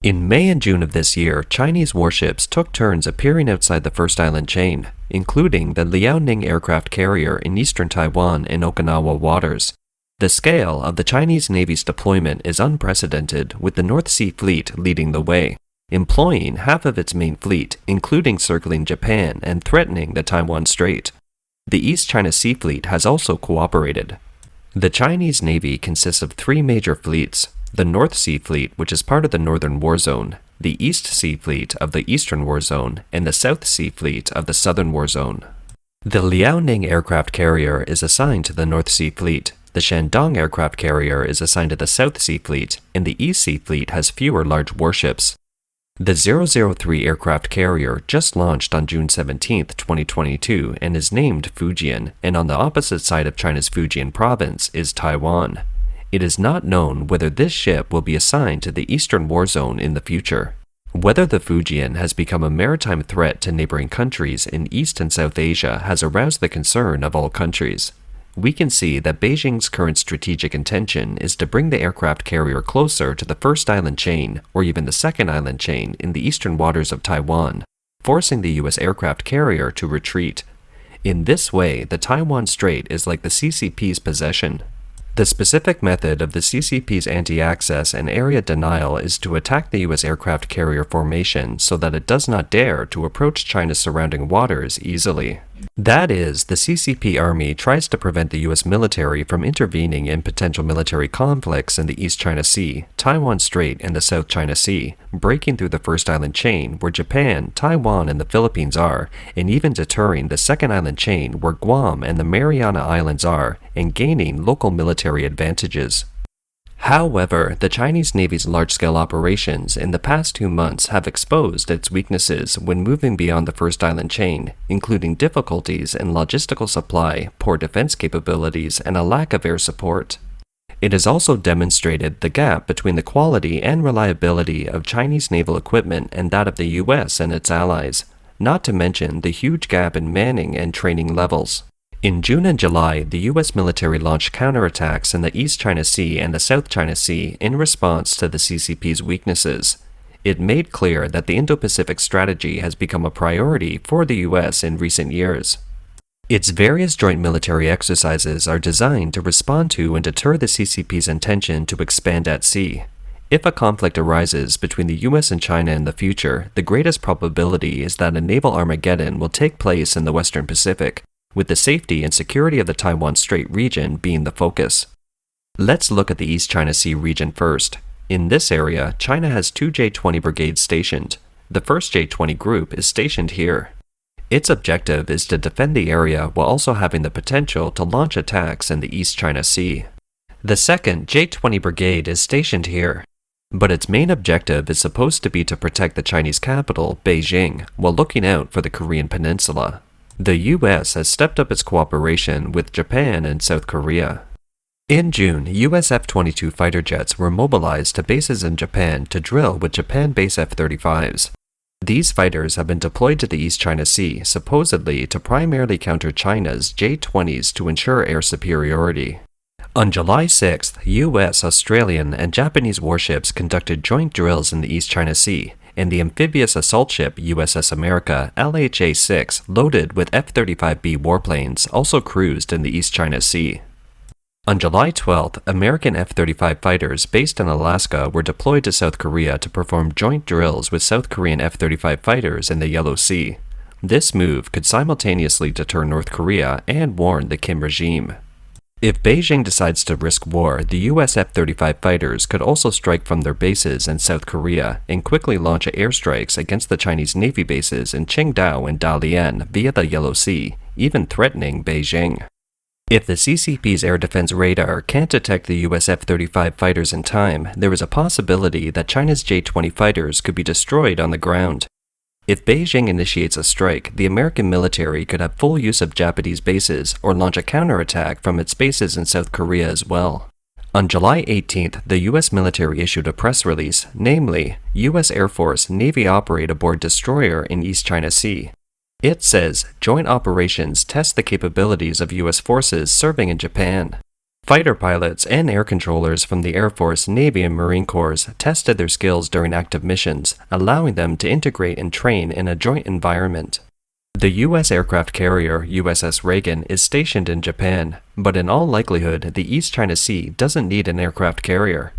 In May and June of this year, Chinese warships took turns appearing outside the first island chain, including the Liaoning aircraft carrier in eastern Taiwan and Okinawa waters. The scale of the Chinese Navy's deployment is unprecedented, with the North Sea Fleet leading the way, employing half of its main fleet, including circling Japan and threatening the Taiwan Strait. The East China Sea Fleet has also cooperated. The Chinese Navy consists of three major fleets: the North Sea Fleet, which is part of the Northern War Zone, the East Sea Fleet of the Eastern War Zone, and the South Sea Fleet of the Southern War Zone. The Liaoning aircraft carrier is assigned to the North Sea Fleet, the Shandong aircraft carrier is assigned to the South Sea Fleet, and the East Sea Fleet has fewer large warships. The 003 aircraft carrier just launched on June 17, 2022, and is named Fujian, and on the opposite side of China's Fujian province is Taiwan. It is not known whether this ship will be assigned to the Eastern War Zone in the future. Whether the Fujian has become a maritime threat to neighboring countries in East and South Asia has aroused the concern of all countries. We can see that Beijing's current strategic intention is to bring the aircraft carrier closer to the first island chain, or even the second island chain in the eastern waters of Taiwan, forcing the U.S. aircraft carrier to retreat. In this way, the Taiwan Strait is like the CCP's possession. The specific method of the CCP's anti-access and area denial is to attack the U.S. aircraft carrier formation so that it does not dare to approach China's surrounding waters easily. That is, the CCP Army tries to prevent the U.S. military from intervening in potential military conflicts in the East China Sea, Taiwan Strait, and the South China Sea, breaking through the first island chain where Japan, Taiwan, and the Philippines are, and even deterring the second island chain where Guam and the Mariana Islands are, and gaining local military advantages. However, the Chinese Navy's large-scale operations in the past 2 months have exposed its weaknesses when moving beyond the first island chain, including difficulties in logistical supply, poor defense capabilities, and a lack of air support. It has also demonstrated the gap between the quality and reliability of Chinese naval equipment and that of the US and its allies, not to mention the huge gap in manning and training levels. In June and July, the U.S. military launched counterattacks in the East China Sea and the South China Sea in response to the CCP's weaknesses. It made clear that the Indo-Pacific strategy has become a priority for the U.S. in recent years. Its various joint military exercises are designed to respond to and deter the CCP's intention to expand at sea. If a conflict arises between the U.S. and China in the future, the greatest probability is that a naval Armageddon will take place in the Western Pacific, with the safety and security of the Taiwan Strait region being the focus. Let's look at the East China Sea region first. In this area, China has 2 J-20 brigades stationed. The first J-20 group is stationed here. Its objective is to defend the area while also having the potential to launch attacks in the East China Sea. The second J-20 brigade is stationed here, but its main objective is supposed to be to protect the Chinese capital, Beijing, while looking out for the Korean Peninsula. The U.S. has stepped up its cooperation with Japan and South Korea. In June, U.S. F-22 fighter jets were mobilized to bases in Japan to drill with Japan-based F-35s. These fighters have been deployed to the East China Sea, supposedly to primarily counter China's J-20s to ensure air superiority. On July 6th, U.S., Australian, and Japanese warships conducted joint drills in the East China Sea, and the amphibious assault ship USS America LHA-6, loaded with F-35B warplanes, also cruised in the East China Sea. On July 12th, American F-35 fighters based in Alaska were deployed to South Korea to perform joint drills with South Korean F-35 fighters in the Yellow Sea. This move could simultaneously deter North Korea and warn the Kim regime. If Beijing decides to risk war, the U.S. F-35 fighters could also strike from their bases in South Korea and quickly launch airstrikes against the Chinese Navy bases in Qingdao and Dalian via the Yellow Sea, even threatening Beijing. If the CCP's air defense radar can't detect the U.S. F-35 fighters in time, there is a possibility that China's J-20 fighters could be destroyed on the ground. If Beijing initiates a strike, the American military could have full use of Japanese bases or launch a counterattack from its bases in South Korea as well. On July 18th, the U.S. military issued a press release, namely, U.S. Air Force Navy operate aboard destroyer in East China Sea. It says, joint operations test the capabilities of U.S. forces serving in Japan. Fighter pilots and air controllers from the Air Force, Navy, and Marine Corps tested their skills during active missions, allowing them to integrate and train in a joint environment. The U.S. aircraft carrier USS Reagan is stationed in Japan, but in all likelihood, the East China Sea doesn't need an aircraft carrier.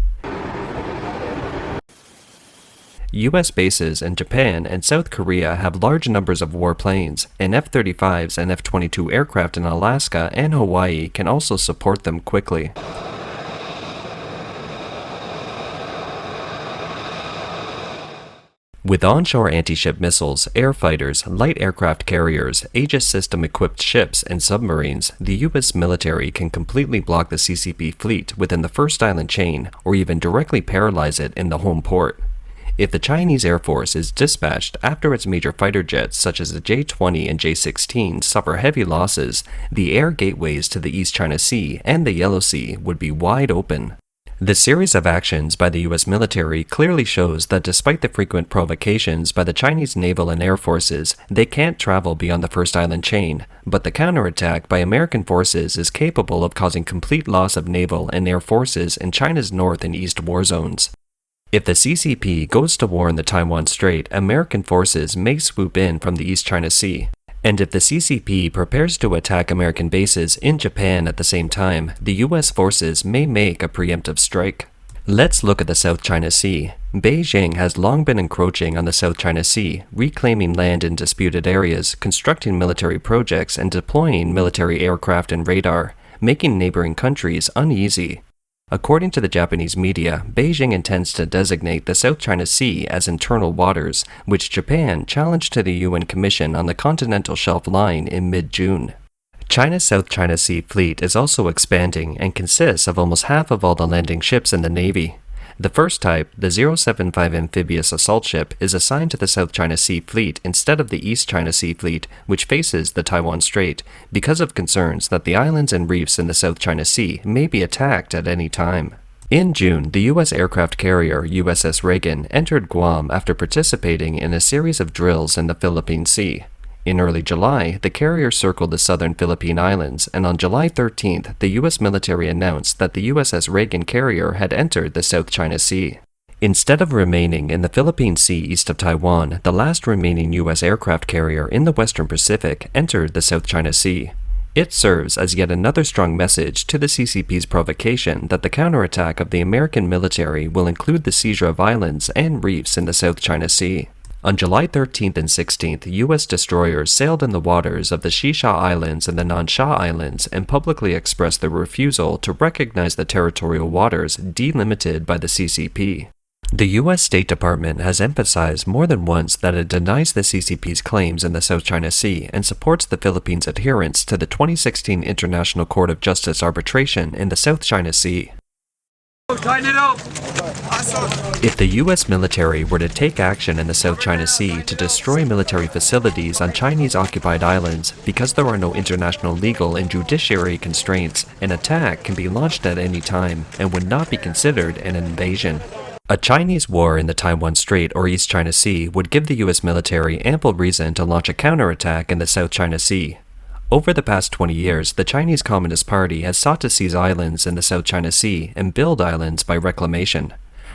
U.S. bases in Japan and South Korea have large numbers of warplanes, and F-35s and F-22 aircraft in Alaska and Hawaii can also support them quickly. With onshore anti-ship missiles, air fighters, light aircraft carriers, Aegis system-equipped ships, and submarines, the U.S. military can completely block the CCP fleet within the first island chain, or even directly paralyze it in the home port. If the Chinese Air Force is dispatched after its major fighter jets such as the J-20 and J-16 suffer heavy losses, the air gateways to the East China Sea and the Yellow Sea would be wide open. The series of actions by the U.S. military clearly shows that despite the frequent provocations by the Chinese naval and air forces, they can't travel beyond the first island chain, but the counterattack by American forces is capable of causing complete loss of naval and air forces in China's north and east war zones. If the CCP goes to war in the Taiwan Strait, American forces may swoop in from the East China Sea. And if the CCP prepares to attack American bases in Japan at the same time, the US forces may make a preemptive strike. Let's look at the South China Sea. Beijing has long been encroaching on the South China Sea, reclaiming land in disputed areas, constructing military projects, and deploying military aircraft and radar, making neighboring countries uneasy. According to the Japanese media, Beijing intends to designate the South China Sea as internal waters, which Japan challenged to the UN Commission on the Continental Shelf Line in mid-June. China's South China Sea fleet is also expanding and consists of almost half of all the landing ships in the Navy. The first type, the 075 amphibious assault ship, is assigned to the South China Sea Fleet instead of the East China Sea Fleet, which faces the Taiwan Strait, because of concerns that the islands and reefs in the South China Sea may be attacked at any time. In June, the U.S. aircraft carrier USS Reagan entered Guam after participating in a series of drills in the Philippine Sea. In early July, the carrier circled the southern Philippine Islands, and on July 13th, the U.S. military announced that the USS Reagan carrier had entered the South China Sea. Instead of remaining in the Philippine Sea east of Taiwan, the last remaining U.S. aircraft carrier in the Western Pacific entered the South China Sea. It serves as yet another strong message to the CCP's provocation that the counterattack of the American military will include the seizure of islands and reefs in the South China Sea. On July 13th and 16th, U.S. destroyers sailed in the waters of the Shisha Islands and the Nansha Islands and publicly expressed their refusal to recognize the territorial waters delimited by the CCP. The U.S. State Department has emphasized more than once that it denies the CCP's claims in the South China Sea and supports the Philippines' adherence to the 2016 International Court of Justice arbitration in the South China Sea. If the U.S. military were to take action in the South China Sea to destroy military facilities on Chinese-occupied islands because there are no international legal and judiciary constraints, an attack can be launched at any time and would not be considered an invasion. A Chinese war in the Taiwan Strait or East China Sea would give the U.S. military ample reason to launch a counterattack in the South China Sea. Over the past 20 years, the Chinese Communist Party has sought to seize islands in the South China Sea and build islands by reclamation.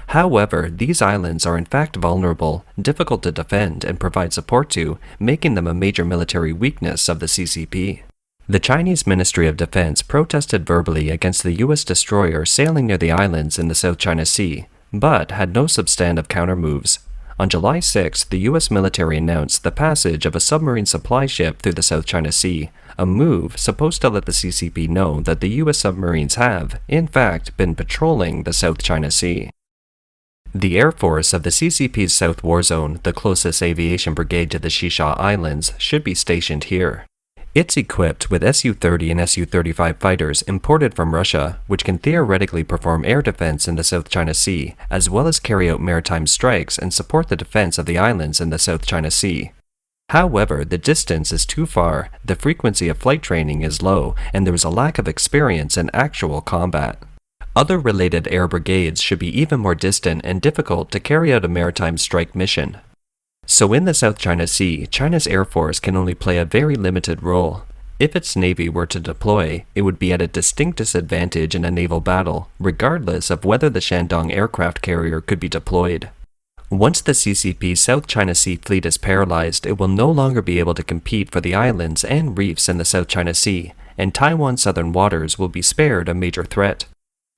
However, these islands are in fact vulnerable, difficult to defend and provide support to, making them a major military weakness of the CCP. The Chinese Ministry of Defense protested verbally against the U.S. destroyer sailing near the islands in the South China Sea, but had no substantive countermoves. On July 6, the U.S. military announced the passage of a submarine supply ship through the South China Sea, a move supposed to let the CCP know that the U.S. submarines have, in fact, been patrolling the South China Sea. The Air Force of the CCP's South War Zone, the closest aviation brigade to the Shisha Islands, should be stationed here. It's equipped with Su-30 and Su-35 fighters imported from Russia, which can theoretically perform air defense in the South China Sea, as well as carry out maritime strikes and support the defense of the islands in the South China Sea. However, the distance is too far, the frequency of flight training is low, and there is a lack of experience in actual combat. Other related air brigades should be even more distant and difficult to carry out a maritime strike mission. So in the South China Sea, China's Air Force can only play a very limited role. If its navy were to deploy, it would be at a distinct disadvantage in a naval battle, regardless of whether the Shandong aircraft carrier could be deployed. Once the CCP South China Sea fleet is paralyzed, it will no longer be able to compete for the islands and reefs in the South China Sea, and Taiwan's southern waters will be spared a major threat.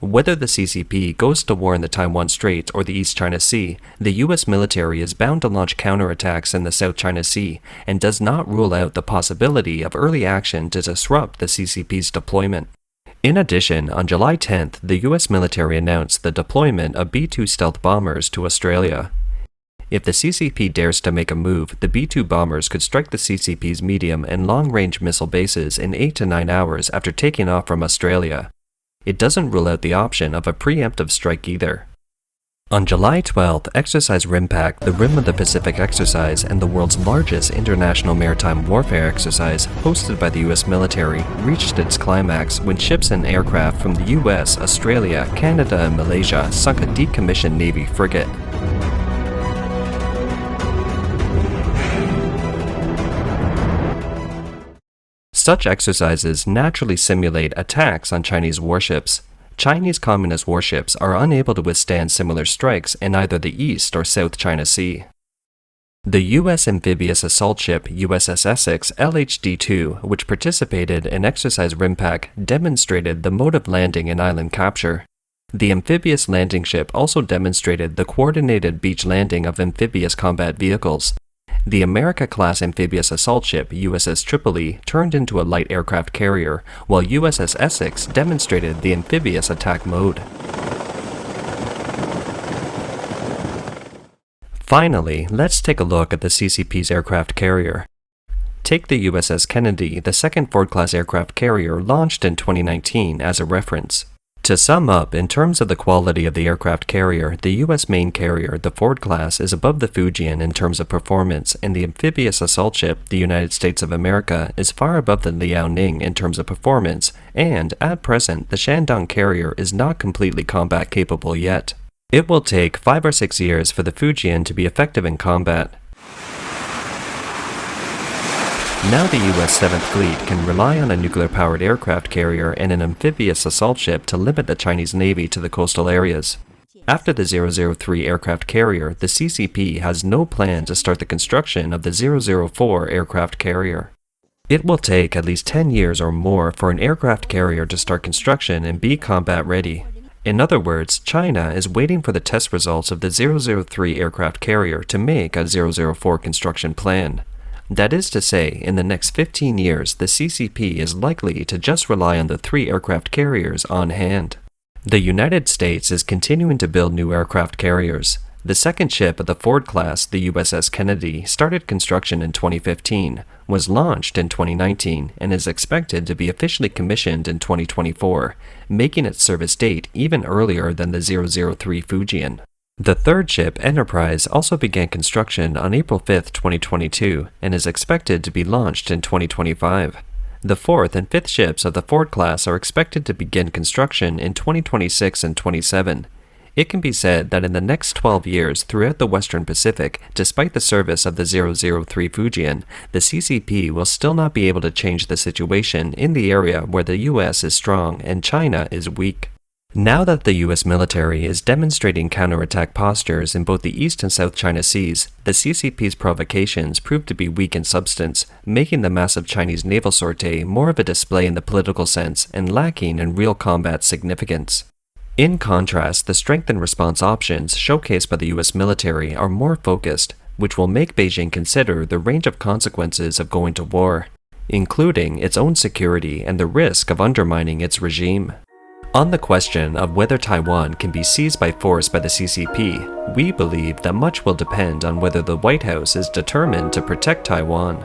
Whether the CCP goes to war in the Taiwan Strait or the East China Sea, the US military is bound to launch counterattacks in the South China Sea and does not rule out the possibility of early action to disrupt the CCP's deployment. In addition, on July 10th, the US military announced the deployment of B-2 stealth bombers to Australia. If the CCP dares to make a move, the B-2 bombers could strike the CCP's medium and long-range missile bases in 8 to 9 hours after taking off from Australia. It doesn't rule out the option of a preemptive strike either. On July 12th, Exercise RIMPAC, the Rim of the Pacific exercise and the world's largest international maritime warfare exercise hosted by the US military, reached its climax when ships and aircraft from the US, Australia, Canada, and Malaysia sunk a decommissioned Navy frigate. Such exercises naturally simulate attacks on Chinese warships. Chinese communist warships are unable to withstand similar strikes in either the East or South China Sea. The U.S. amphibious assault ship USS Essex LHD-2, which participated in Exercise RIMPAC, demonstrated the mode of landing and island capture. The amphibious landing ship also demonstrated the coordinated beach landing of amphibious combat vehicles. The America-class amphibious assault ship USS Tripoli turned into a light aircraft carrier, while USS Essex demonstrated the amphibious attack mode. Finally, let's take a look at the CCP's aircraft carrier. Take the USS Kennedy, the second Ford-class aircraft carrier launched in 2019, as a reference. To sum up, in terms of the quality of the aircraft carrier, the U.S. main carrier, the Ford class, is above the Fujian in terms of performance, and the amphibious assault ship, the United States of America, is far above the Liaoning in terms of performance, and, at present, the Shandong carrier is not completely combat capable yet. It will take 5 or 6 years for the Fujian to be effective in combat. Now the U.S. 7th Fleet can rely on a nuclear-powered aircraft carrier and an amphibious assault ship to limit the Chinese Navy to the coastal areas. After the 003 aircraft carrier, the CCP has no plan to start the construction of the 004 aircraft carrier. It will take at least 10 years or more for an aircraft carrier to start construction and be combat ready. In other words, China is waiting for the test results of the 003 aircraft carrier to make a 004 construction plan. That is to say, in the next 15 years, the CCP is likely to just rely on the 3 aircraft carriers on hand. The United States is continuing to build new aircraft carriers. The second ship of the Ford class, the USS Kennedy, started construction in 2015, was launched in 2019, and is expected to be officially commissioned in 2024, making its service date even earlier than the 003 Fujian. The third ship, Enterprise, also began construction on April 5, 2022, and is expected to be launched in 2025. The fourth and fifth ships of the Ford class are expected to begin construction in 2026 and 27. It can be said that in the next 12 years throughout the Western Pacific, despite the service of the 003 Fujian, the CCP will still not be able to change the situation in the area where the US is strong and China is weak. Now that the US military is demonstrating counterattack postures in both the East and South China Seas, the CCP's provocations prove to be weak in substance, making the massive Chinese naval sortie more of a display in the political sense and lacking in real combat significance. In contrast, the strength and response options showcased by the US military are more focused, which will make Beijing consider the range of consequences of going to war, including its own security and the risk of undermining its regime. On the question of whether Taiwan can be seized by force by the CCP, we believe that much will depend on whether the White House is determined to protect Taiwan.